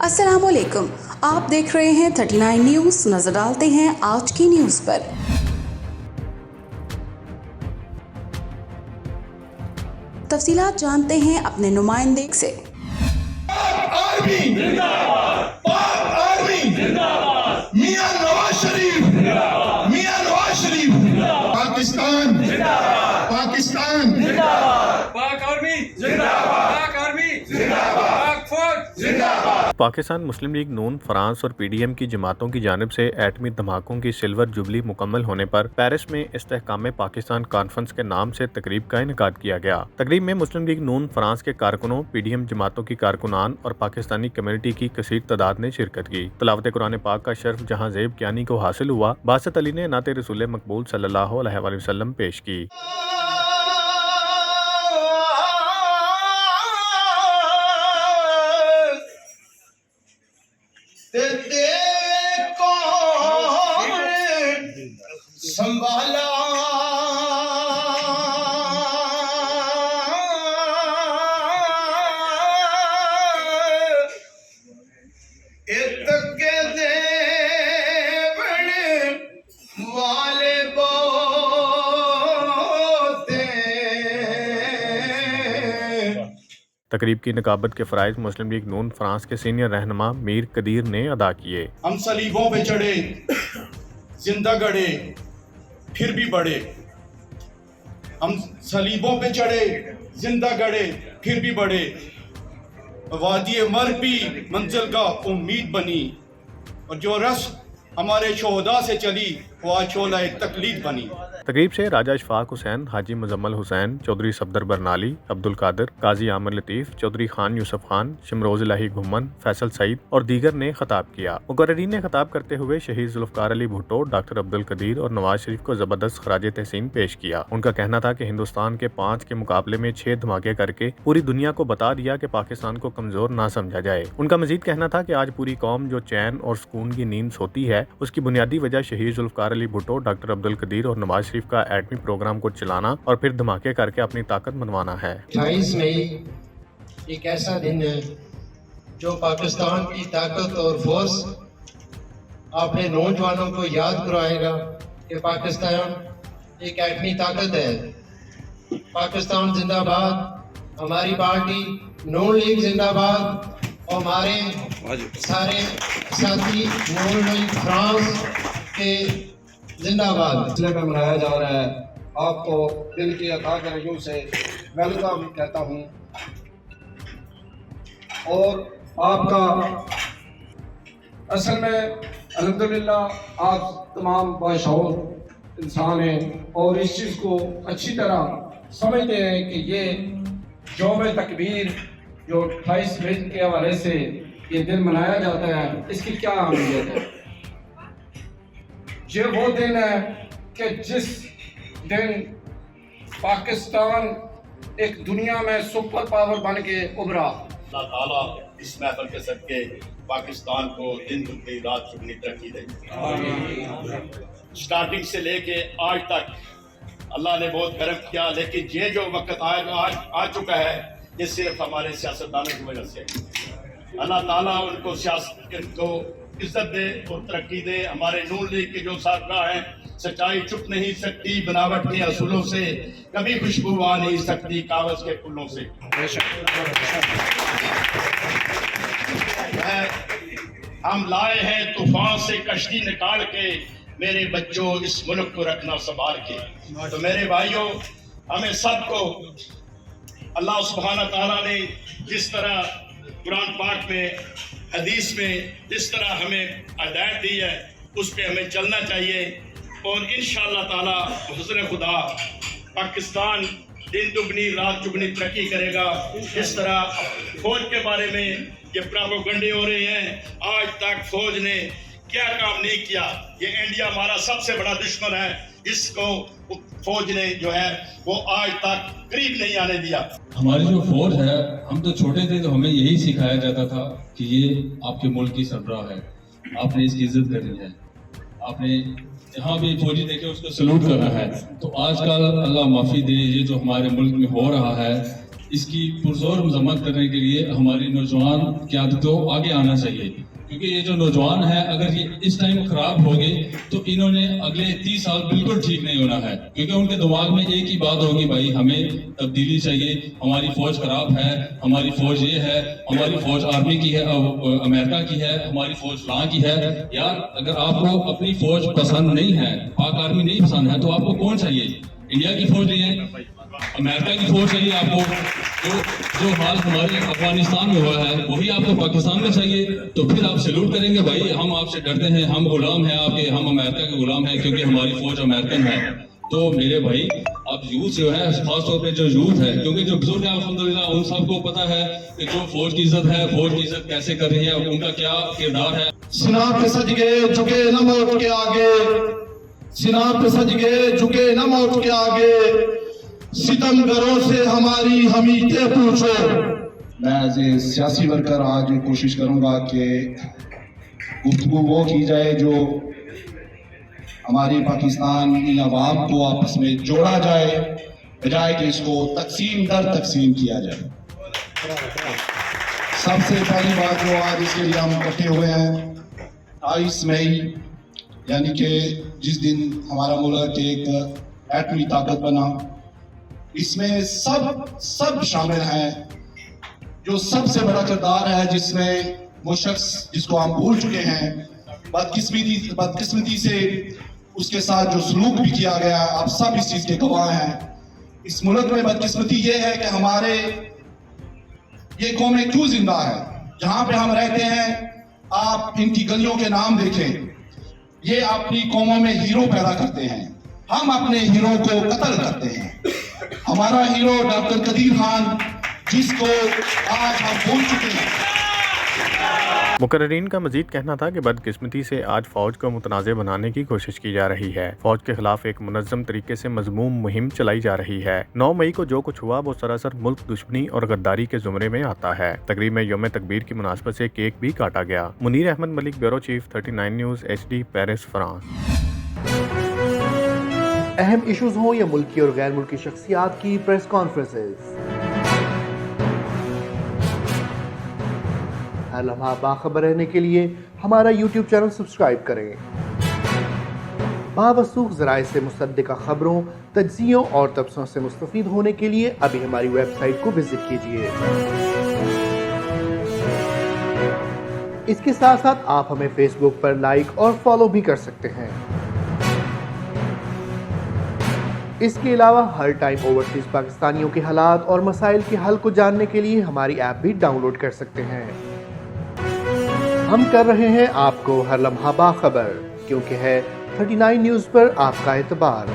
अस्सलाम वालेकुम, आप देख रहे हैं 39 न्यूज़। नजर डालते हैं आज की न्यूज़ पर। तफसीलात जानते हैं अपने नुमाइंदे से। आर्मी जिंदाबाद, पाक आर्मी जिंदाबाद, मियां नवाज शरीफ जिंदाबाद, मियां नवाज शरीफ जिंदाबाद, पाकिस्तान जिंदाबाद, पाकिस्तान जिंदाबाद, पाक आर्मी जिंदाबाद, पाक आर्मी जिंदाबाद, पाक फौज जिंदाबाद। पाकिस्तान मुस्लिम लीग नून, फ्रांस और पीडीएम की जमातों की जानिब से एटमी धमाकों की सिल्वर जुबली मुकम्मल होने पर पेरिस में इस्तेहकाम पाकिस्तान कॉन्फ्रेंस के नाम से तकरीब का इनेकाद किया गया। तकरीब में मुस्लिम लीग नून, फ्रांस के कारकुनों, पीडीएम जमातों की कारकुनान और पाकिस्तानी कम्युनिटी की कसीर तादाद ने शिरकत की। तिलावत कुरान पाक का शर्फ जहां ज़ेब कियानी को हासिल हुआ, बासत अली ने नाते रसूल मकबूल सल्लल्लाहु अलैहि वसल्लम पेश की। संभाला इतके देवने वाले बोते। तकरीब की नकाबत के फ़राइज़ मुस्लिम लीग नून फ्रांस के सीनियर रहनुमा मीर कदीर ने अदा किए। हम सलीबों पे चढ़े, जिंदा गड़े, फिर भी बढ़े। हम सलीबों पे चढ़े, जिंदा गड़े, फिर भी बढ़े। वादी मर भी मंजिल का उम्मीद बनी, और जो रस्म हमारे शोहदा से चली वो आज शोला तकलीद बनी। तकरीब से राजा इशफाक हुसैन, हाजी मुजम्मल हुसैन, चौधरी सफदर बरनाली, अब्दुल कादिर, काजी आमिर लतीफ़, चौधरी खान यूसुफ खान, शिमरोज इलाही घुमन, फैसल सईद और दीगर ने खिताब किया। मुकर्रिरीन ने खिताब करते हुए शहीद जुल्फ़कार अली भुट्टो, डॉक्टर अब्दुल कदीर और नवाज शरीफ को ज़बरदस्त खराज तहसीन पेश किया। उनका कहना था कि हिंदुस्तान के 5 के मुकाबले में 6 धमाके करके पूरी दुनिया को बता दिया कि पाकिस्तान को कमजोर ना समझा जाए। उनका मजीद कहना था कि आज पूरी कौम जो चैन और सुकून की नींद सोती है, उसकी बुनियादी वजह शहीद जुल्फ़कार अली भुट्टो, डॉक्टर अब्दुल कदीर और नवाज शरीफ का एटमी प्रोग्राम को चलाना और फिर धमाके करके अपनी ताकत मनवाना है। 28 मई एक ऐसा दिन है जो पाकिस्तान की ताकत और फोर्स अपने नौजवानों को याद कराएगा कि पाकिस्तान एक एटमी ताकत है। पाकिस्तान जिंदाबाद, हमारी पार्टी नून लीग जिंदाबाद और हमारे सारे साथी नून लीग फ्रांस के जिंदाबाद। इसलिए में मनाया जा रहा है। आपको दिल की अता गहराइयों से वेलकम कहता हूँ, और आपका असल में अल्हम्दुलिल्लाह आप तमाम बाशऊर इंसान हैं और इस चीज़ को अच्छी तरह समझते हैं कि ये यौम तकबीर जो 28 मई के हवाले से ये दिन मनाया जाता है, इसकी क्या अहमियत है। ये वो दिन है कि जिस दिन पाकिस्तान एक दुनिया में सुपर पावर बन के उभरा। अल्लाह ताला इस महफिल के सदके पाकिस्तान को दिन दुगनी रात चुगनी तरक्की दे। स्टार्टिंग से लेके आज तक अल्लाह ने बहुत करम किया, लेकिन ये जो वक्त आ चुका है ये सिर्फ हमारे सियासतदानों की वजह से। अल्लाह ताला उनको इज्जत दे और तरक्की दे। हमारे नून लीग के जो सरबराह हैं, सच्चाई छुप नहीं सकती बनावट के असूलों से, कभी खुशबू आ नहीं सकती कागज के फूलों से। हम लाए हैं तूफान से कश्ती निकाल के, मेरे बच्चों इस मुल्क को रखना संभाल के। तो मेरे भाइयों, हमें सबको अल्लाह सुब्हानहू तआला ने जिस तरह कुरान पाक में, हदीस में जिस तरह हमें हिदायत दी है, उस पे हमें चलना चाहिए। और इंशाअल्लाह ताला हुस्न खुदा पाकिस्तान दिन दुगनी रात चुगनी तरक्की करेगा। इस तरह फौज के बारे में ये प्रोपेगेंडे हो रहे हैं, आज तक फौज ने क्या काम नहीं किया। ये इंडिया हमारा सबसे बड़ा दुश्मन है, इसको फौज ने जो है वो आज तक करीब नहीं आने दिया। हमारी जो फौज है, हम तो छोटे थे तो हमें यही सिखाया जाता था कि ये आपके मुल्क की सरबराह है, आपने इसकी इज्जत करनी है, आपने जहाँ भी फौजी देखे उसको सलूट करना है। तो आजकल अल्लाह माफ़ी दे, ये जो हमारे मुल्क में हो रहा है اس کی پرزور مذمت کرنے کے لیے ہماری نوجوان قیادت کو آگے آنا چاہیے، کیونکہ یہ جو نوجوان ہے اگر یہ اس ٹائم خراب ہو گئے تو انہوں نے اگلے 30 سال بالکل ٹھیک نہیں ہونا ہے، کیونکہ ان کے دماغ میں ایک ہی بات ہوگی، بھائی ہمیں تبدیلی چاہیے، ہماری فوج خراب ہے، ہماری فوج یہ ہے، ہماری فوج آرمی کی ہے، امریکہ کی ہے، ہماری فوج فلاں کی ہے۔ یار اگر آپ کو اپنی فوج پسند نہیں ہے، پاک آرمی نہیں پسند ہے، تو آپ کو کون چاہیے؟ انڈیا کی فوج نہیں ہے، امریکہ کی فوج چاہیے آپ کو؟ جو حال ہمارے افغانستان میں ہوا ہے وہی آپ کو پاکستان میں چاہیے؟ تو پھر آپ سیلوٹ کریں گے، بھائی ہم آپ سے ڈرتے ہیں، ہم غلام ہیں آپ کے، ہم امریکہ کے غلام ہیں کیونکہ ہماری فوج امریکن ہے۔ تو میرے بھائی اب یوتھ جو ہے، خاص طور پہ جو یوتھ ہے، کیونکہ جو بزرگ ہیں الحمدللہ ان سب کو پتہ ہے کہ جو فوج کی عزت ہے، فوج کی عزت کیسے کر رہی ہے، ان کا کیا کردار ہے۔ سنا پہ سج گئے جھکے نہ موت کے آگے، سنا پہ سج گئے جھکے نہ موت کے آگے، ستم گروں سے ہماری حمیتیں پوچھو۔ میں ایز اے سیاسی ورکر آج کوشش کروں گا کہ گفتگو وہ کی جائے جو ہماری پاکستانی عوام کو آپس میں جوڑا جائے، بجائے کہ اس کو تقسیم در تقسیم کیا جائے۔ سب سے پہلی بات جو آج اس کے لیے ہم اکٹھے ہوئے ہیں، 28 مئی یعنی کہ جس دن ہمارا ملک ایک ایٹمی طاقت بنا، اس میں سب شامل ہیں۔ جو سب سے بڑا کردار ہے جس میں وہ شخص جس کو ہم بھول چکے ہیں، بدقسمتی سے اس کے ساتھ جو سلوک بھی کیا گیا، آپ سب اس چیز کے گواہ ہیں۔ اس ملک میں بدقسمتی یہ ہے کہ ہمارے یہ قومیں کیوں زندہ ہے؟ جہاں پہ ہم رہتے ہیں آپ ان کی گلیوں کے نام دیکھیں، یہ اپنی قوموں میں ہیرو پیدا کرتے ہیں، ہم اپنے ہیرو کو قتل کرتے ہیں۔ ہمارا ہیرو ڈاکٹر قدیر خان جس کو آج ہم بھول چکے ہیں۔ مقررین کا مزید کہنا تھا کہ بدقسمتی سے آج فوج کو متنازع بنانے کی کوشش کی جا رہی ہے۔ فوج کے خلاف ایک منظم طریقے سے مذموم مہم چلائی جا رہی ہے۔ 9 مئی کو جو کچھ ہوا وہ سراسر ملک دشمنی اور غداری کے زمرے میں آتا ہے۔ تقریب میں یوم تکبیر کی مناسبت سے کیک بھی کاٹا گیا۔ Munir Ahmed Malik, bureau chief, 39 news HD، Paris, France. اہم ایشوز ہوں یا ملکی اور غیر ملکی شخصیات کی پریس کانفرنسز، ہر لمحہ باخبر رہنے کے لیے ہمارا یوٹیوب چینل سبسکرائب کریں۔ باوثوق ذرائع سے مصدقہ خبروں، تجزیوں اور تبصروں سے مستفید ہونے کے لیے ابھی ہماری ویب سائٹ کو وزٹ کیجیے۔ اس کے ساتھ ساتھ آپ ہمیں فیس بک پر لائک اور فالو بھی کر سکتے ہیں۔ اس کے علاوہ ہر ٹائم اوورسیز پاکستانیوں کے حالات اور مسائل کے حل کو جاننے کے لیے ہماری ایپ بھی ڈاؤن لوڈ کر سکتے ہیں۔ ہم کر رہے ہیں آپ کو ہر لمحہ باخبر، کیونکہ ہے 39 نیوز پر آپ کا اعتبار۔